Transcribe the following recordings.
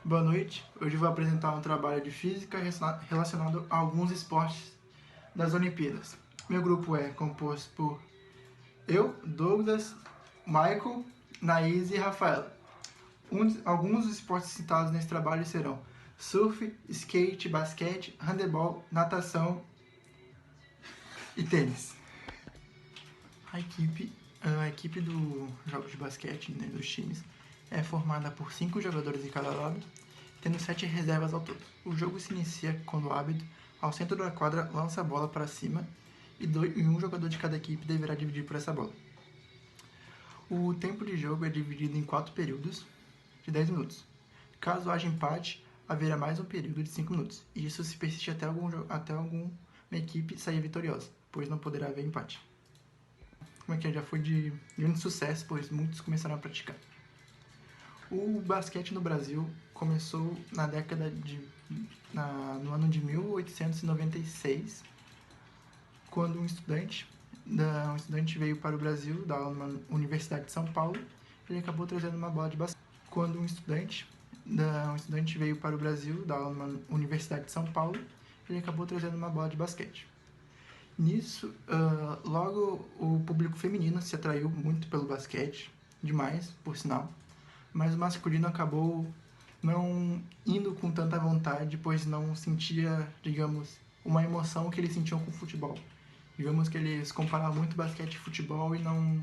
Boa noite, hoje eu vou apresentar um trabalho de física relacionado a alguns esportes das Olimpíadas. Meu grupo é composto por eu, Douglas, Michael, Naís e Rafaela. Alguns dos esportes citados nesse trabalho serão surf, skate, basquete, handebol, natação e tênis. A equipe do jogos de basquete, né, dos times, é formada por 5 jogadores de cada lado, tendo 7 reservas ao todo. O jogo se inicia quando o árbitro, ao centro da quadra, lança a bola para cima e um jogador de cada equipe deverá dividir por essa bola. O tempo de jogo é dividido em 4 períodos de 10 minutos. Caso haja empate, haverá mais um período de 5 minutos, e isso se persiste até alguma equipe sair vitoriosa, pois não poderá haver empate. Como é que já foi de grande sucesso, pois muitos começaram a praticar. O basquete no Brasil começou no ano de 1896, quando um estudante veio para o Brasil, da Universidade de São Paulo, ele acabou trazendo uma bola de basquete. Quando um estudante veio para o Brasil, da Universidade de São Paulo, ele acabou trazendo uma bola de basquete. Nisso, logo o público feminino se atraiu muito pelo basquete, demais, por sinal, mas o masculino acabou não indo com tanta vontade, pois não sentia, digamos, uma emoção que eles sentiam com o futebol. Digamos que eles comparavam muito basquete e futebol e não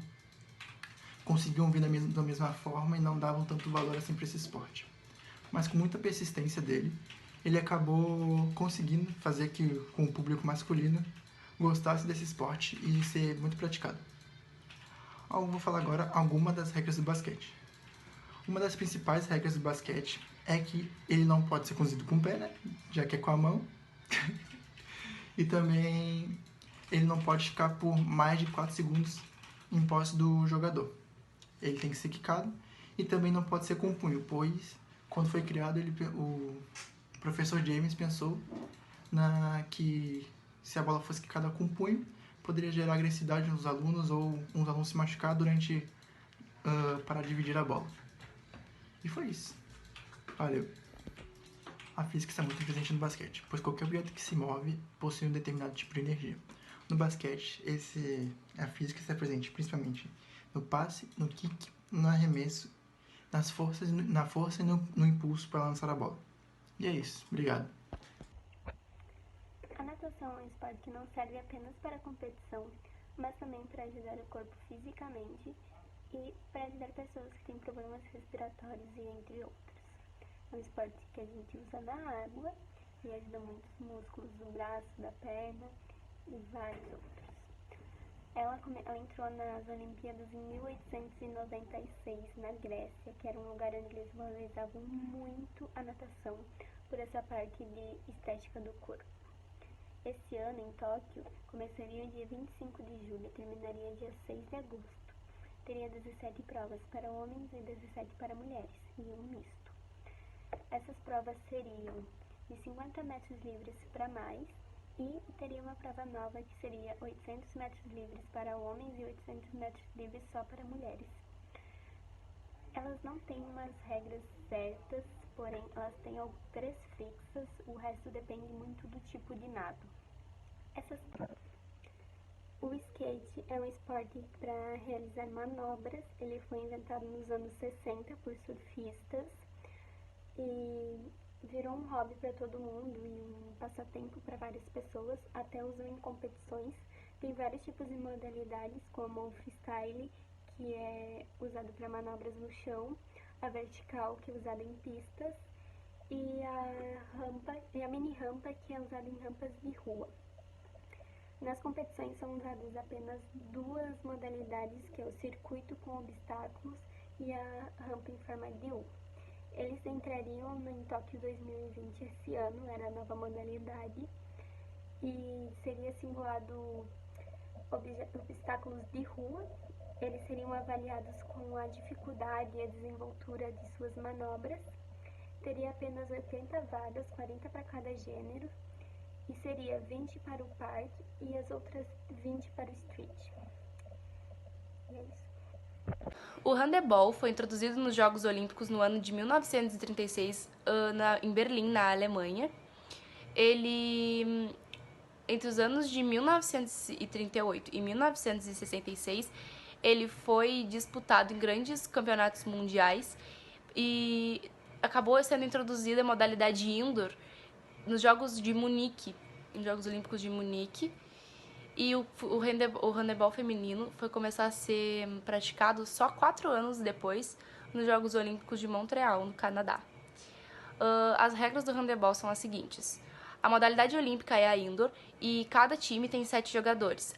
conseguiam vir da mesma forma e não davam tanto valor assim para esse esporte. Mas com muita persistência dele, ele acabou conseguindo fazer que com o público masculino gostasse desse esporte e ser muito praticado. Eu vou falar agora algumas das regras do basquete. Uma das principais regras do basquete é que ele não pode ser conduzido com o pé, né? Já que é com a mão. E também ele não pode ficar por mais de 4 segundos em posse do jogador. Ele tem que ser quicado e também não pode ser com o punho, pois quando foi criado, o professor James pensou que se a bola fosse quicada com o punho, poderia gerar agressividade nos alunos ou uns alunos se machucar para dividir a bola. E foi isso. Valeu. A física está muito presente no basquete, pois qualquer objeto que se move possui um determinado tipo de energia. No basquete, a física está presente principalmente no passe, no kick, no arremesso, na força e no impulso para lançar a bola. E é isso. Obrigado. A natação é um esporte que não serve apenas para a competição, mas também para ajudar o corpo fisicamente e para ajudar pessoas que têm problemas respiratórios e entre outros. É um esporte que a gente usa na água e ajuda muitos músculos do braço, da perna e vários outros. Ela entrou nas Olimpíadas em 1896, na Grécia, que era um lugar onde eles valorizavam muito a natação por essa parte de estética do corpo. Esse ano, em Tóquio, começaria dia 25 de julho e terminaria dia 6 de agosto. Teria 17 provas para homens e 17 para mulheres, e um misto. Essas provas seriam de 50 metros livres para mais e teria uma prova nova que seria 800 metros livres para homens e 800 metros livres só para mulheres. Elas não têm umas regras certas, porém elas têm 3 fixas, o resto depende muito do tipo de nado. O skate é um esporte para realizar manobras, ele foi inventado nos anos 60 por surfistas e virou um hobby para todo mundo e um passatempo para várias pessoas, até usam em competições. Tem vários tipos de modalidades, como o freestyle, que é usado para manobras no chão, a vertical, que é usada em pistas, e a mini rampa, que é usada em rampas de rua. Nas competições são usadas apenas 2 modalidades, que é o circuito com obstáculos e a rampa em forma de U. Eles entrariam em Tóquio 2020 esse ano, era a nova modalidade, e seria simulado obstáculos de rua. Eles seriam avaliados com a dificuldade e a desenvoltura de suas manobras. Teria apenas 80 vagas, 40 para cada gênero, e seria 20 para o parque e as outras 20 para o street. E é isso. O handebol foi introduzido nos Jogos Olímpicos no ano de 1936 em Berlim, na Alemanha. Ele, entre os anos de 1938 e 1966, ele foi disputado em grandes campeonatos mundiais e acabou sendo introduzida a modalidade indoor nos Jogos de Munique, nos Jogos Olímpicos de Munique. E o handebol feminino foi começar a ser praticado só 4 anos depois, nos Jogos Olímpicos de Montreal, no Canadá. As regras do handebol são as seguintes. A modalidade olímpica é a indoor e cada time tem 7 jogadores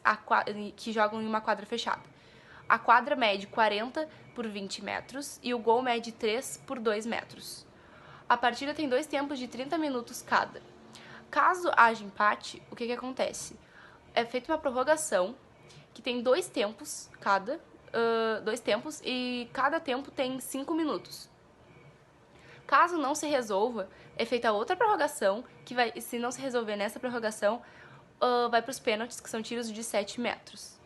que jogam em uma quadra fechada. A quadra mede 40 por 20 metros e o gol mede 3 por 2 metros. A partida tem 2 tempos de 30 minutos cada. Caso haja empate, o que acontece? É feita uma prorrogação que tem 2 tempos cada, 2 tempos, e cada tempo tem 5 minutos. Caso não se resolva, é feita outra prorrogação, que vai, se não se resolver nessa prorrogação, vai para os pênaltis, que são tiros de 7 metros.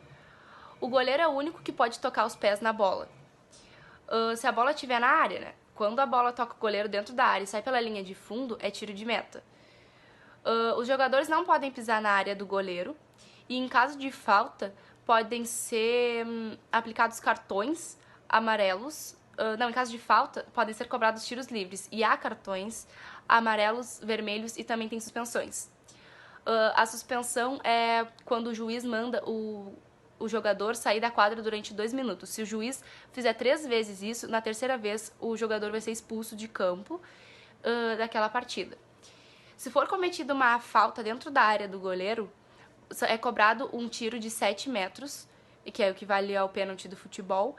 O goleiro é o único que pode tocar os pés na bola. Se a bola estiver na área, né? Quando a bola toca o goleiro dentro da área e sai pela linha de fundo, é tiro de meta. Os jogadores não podem pisar na área do goleiro e, em caso de falta, podem ser aplicados cartões amarelos. Em caso de falta, podem ser cobrados tiros livres e há cartões amarelos, vermelhos e também tem suspensões. A suspensão é quando o juiz manda o jogador sair da quadra durante 2 minutos. Se o juiz fizer 3 vezes isso, na terceira vez o jogador vai ser expulso de campo daquela partida. Se for cometida uma falta dentro da área do goleiro, é cobrado um tiro de 7 metros, que é o que vale ao pênalti do futebol,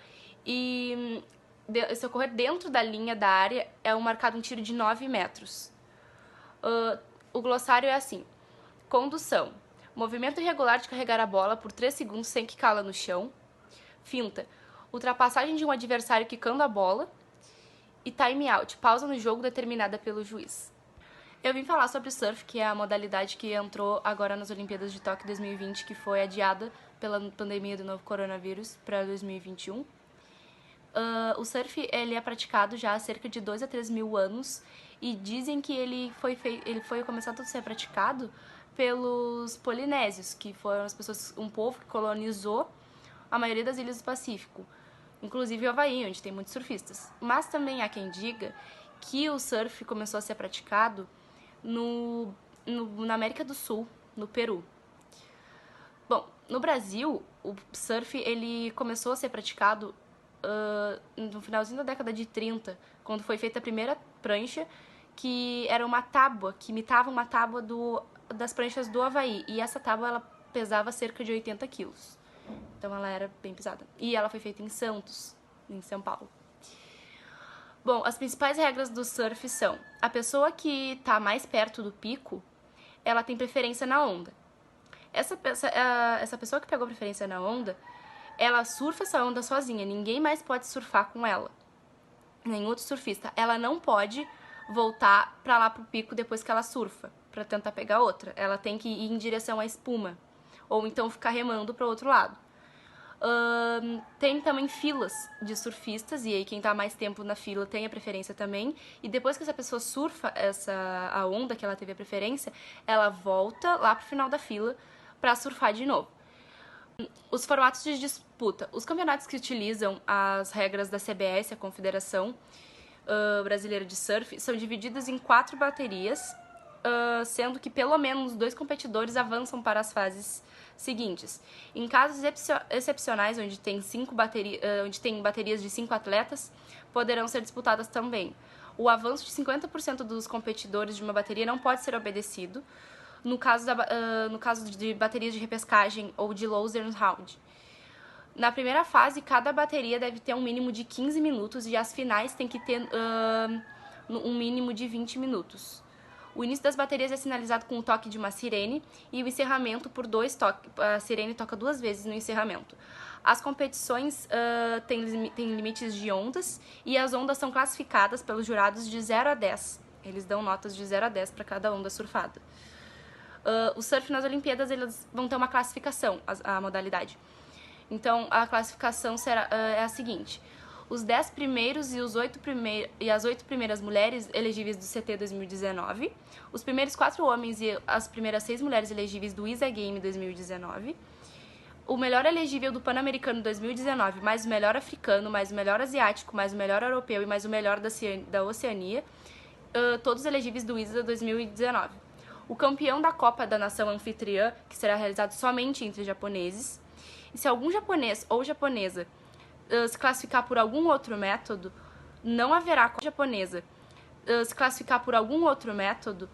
e se ocorrer dentro da linha da área, é marcado um tiro de 9 metros. O glossário é assim: condução, movimento irregular de carregar a bola por 3 segundos sem quicá-la no chão. Finta, ultrapassagem de um adversário quicando a bola. E time out, pausa no jogo determinada pelo juiz. Eu vim falar sobre o surf, que é a modalidade que entrou agora nas Olimpíadas de Tóquio 2020, que foi adiada pela pandemia do novo coronavírus para 2021. O surf ele é praticado já há cerca de 2 a 3 mil anos e dizem que ele foi começado a ser praticado pelos polinésios, que foram um povo que colonizou a maioria das ilhas do Pacífico, inclusive o Havaí, onde tem muitos surfistas. Mas também há quem diga que o surf começou a ser praticado na América do Sul, no Peru. Bom, no Brasil, o surf ele começou a ser praticado no finalzinho da década de 30, quando foi feita a primeira prancha, que era uma tábua, que imitava uma tábua das pranchas do Havaí. E essa tábua ela pesava cerca de 80 quilos. Então ela era bem pesada. E ela foi feita em Santos, em São Paulo. Bom, as principais regras do surf são: a pessoa que está mais perto do pico, ela tem preferência na onda. Essa pessoa que pegou preferência na onda, ela surfa essa onda sozinha, ninguém mais pode surfar com ela. Nenhum outro surfista. Ela não pode voltar pra lá pro pico depois que ela surfa, pra tentar pegar outra. Ela tem que ir em direção à espuma, ou então ficar remando pro outro lado. Tem também filas de surfistas, e aí quem tá mais tempo na fila tem a preferência também. E depois que essa pessoa surfa a onda que ela teve a preferência, ela volta lá pro final da fila pra surfar de novo. Os formatos de disputa. Os campeonatos que utilizam as regras da CBS, a Confederação Brasileira de Surf, são divididos em 4 baterias, sendo que pelo menos 2 competidores avançam para as fases seguintes. Em casos excepcionais, onde tem baterias de 5 atletas, poderão ser disputadas também. O avanço de 50% dos competidores de uma bateria não pode ser obedecido no caso de baterias de repescagem ou de losers round. Na primeira fase, cada bateria deve ter um mínimo de 15 minutos e as finais têm que ter um mínimo de 20 minutos. O início das baterias é sinalizado com o toque de uma sirene e o encerramento por 2 toques. A sirene toca 2 vezes no encerramento. As competições têm limites de ondas e as ondas são classificadas pelos jurados de 0 a 10. Eles dão notas de 0 a 10 para cada onda surfada. O surf nas Olimpíadas, eles vão ter uma classificação, a modalidade. Então, a classificação é a seguinte: os 10 primeiros e as 8 primeiras mulheres elegíveis do CT 2019, os primeiros 4 homens e as primeiras 6 mulheres elegíveis do ISA Game 2019, o melhor elegível do Pan-Americano 2019, mais o melhor africano, mais o melhor asiático, mais o melhor europeu e mais o melhor da Oceania, todos elegíveis do ISA 2019. O campeão da Copa da Nação Anfitriã, que será realizado somente entre japoneses. E se algum japonês ou japonesa se classificar por algum outro método, não haverá Copa japonesa. Se classificar por algum outro método,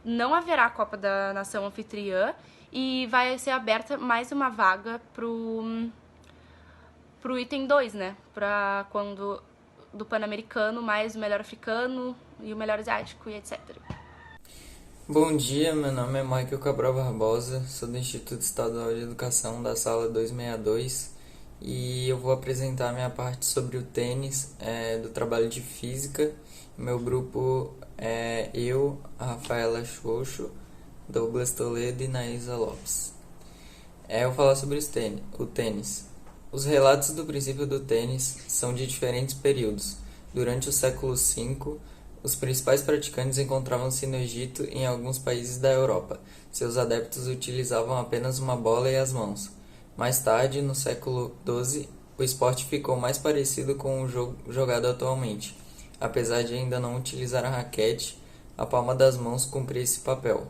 não haverá Copa da Nação Anfitriã e vai ser aberta mais uma vaga pro item 2, né? Pra quando do Pan-Americano, mais o melhor africano e o melhor asiático e etc. Bom dia, meu nome é Michael Cabral Barbosa, sou do Instituto Estadual de Educação da sala 262 e eu vou apresentar a minha parte sobre o tênis do trabalho de física. Meu grupo é eu, a Rafaela Xoxo, Douglas Toledo e Naísa Lopes. Eu vou falar sobre o tênis. Os relatos do princípio do tênis são de diferentes períodos. Durante o século V, os principais praticantes encontravam-se no Egito e em alguns países da Europa. Seus adeptos utilizavam apenas uma bola e as mãos. Mais tarde, no século XII, o esporte ficou mais parecido com o jogo jogado atualmente. Apesar de ainda não utilizar a raquete, a palma das mãos cumpria esse papel.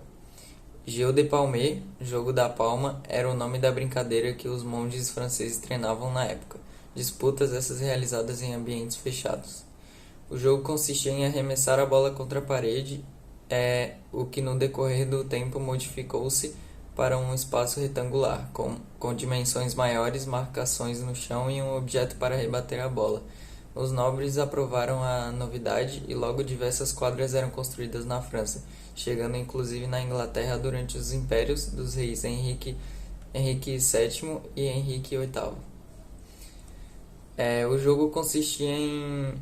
Jeu de Paume, jogo da palma, era o nome da brincadeira que os monges franceses treinavam na época. Disputas essas realizadas em ambientes fechados. O jogo consistia em arremessar a bola contra a parede, o que no decorrer do tempo modificou-se para um espaço retangular, com dimensões maiores, marcações no chão e um objeto para rebater a bola. Os nobres aprovaram a novidade e logo diversas quadras eram construídas na França, chegando inclusive na Inglaterra durante os impérios dos reis Henrique VII e Henrique VIII. O jogo consistia em...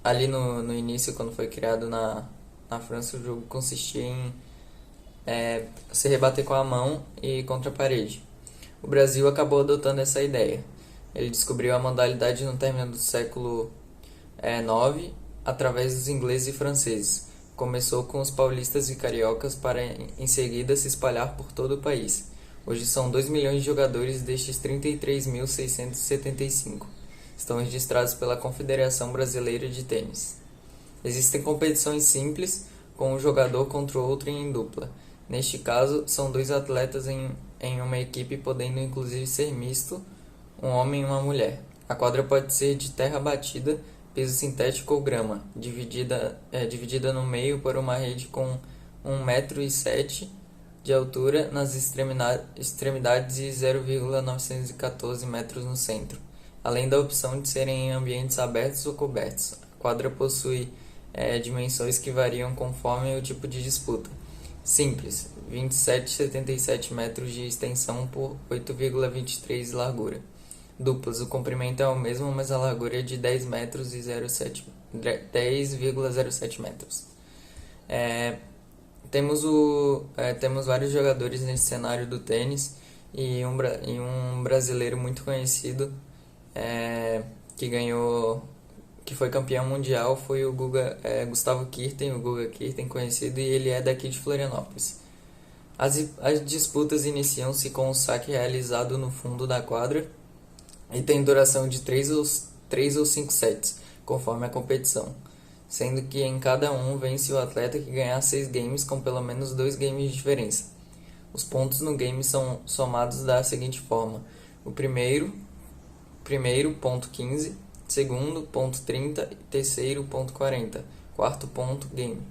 ali no início, quando foi criado na França, o jogo consistia em se rebater com a mão e contra a parede. O Brasil acabou adotando essa ideia. Ele descobriu a modalidade no término do século IX, através dos ingleses e franceses. Começou com os paulistas e cariocas para em seguida se espalhar por todo o país. Hoje são 2 milhões de jogadores destes 33.675. Estão registrados pela Confederação Brasileira de Tênis. Existem competições simples, com um jogador contra o outro em dupla. Neste caso, são 2 atletas em uma equipe, podendo inclusive ser misto, um homem e uma mulher. A quadra pode ser de terra batida, piso sintético ou grama, dividida no meio por uma rede com 1,7 m de altura nas extremidades e 0,914 metros no centro, além da opção de serem em ambientes abertos ou cobertos. A quadra possui dimensões que variam conforme o tipo de disputa. Simples, 27,77 metros de extensão por 8,23 de largura. Duplas, o comprimento é o mesmo, mas a largura é de 10 metros e 10,07 metros. Temos vários jogadores nesse cenário do tênis e um brasileiro muito conhecido que foi campeão mundial foi o Gustavo Kirten, o Guga Kirten, conhecido, e ele é daqui de Florianópolis. As disputas iniciam-se com um saque realizado no fundo da quadra e tem duração de 3 ou 5 sets, conforme a competição, sendo que em cada um vence o atleta que ganhar 6 games com pelo menos 2 games de diferença. Os pontos no game são somados da seguinte forma: o primeiro ponto 15, segundo ponto 30 e terceiro ponto 40, quarto ponto game.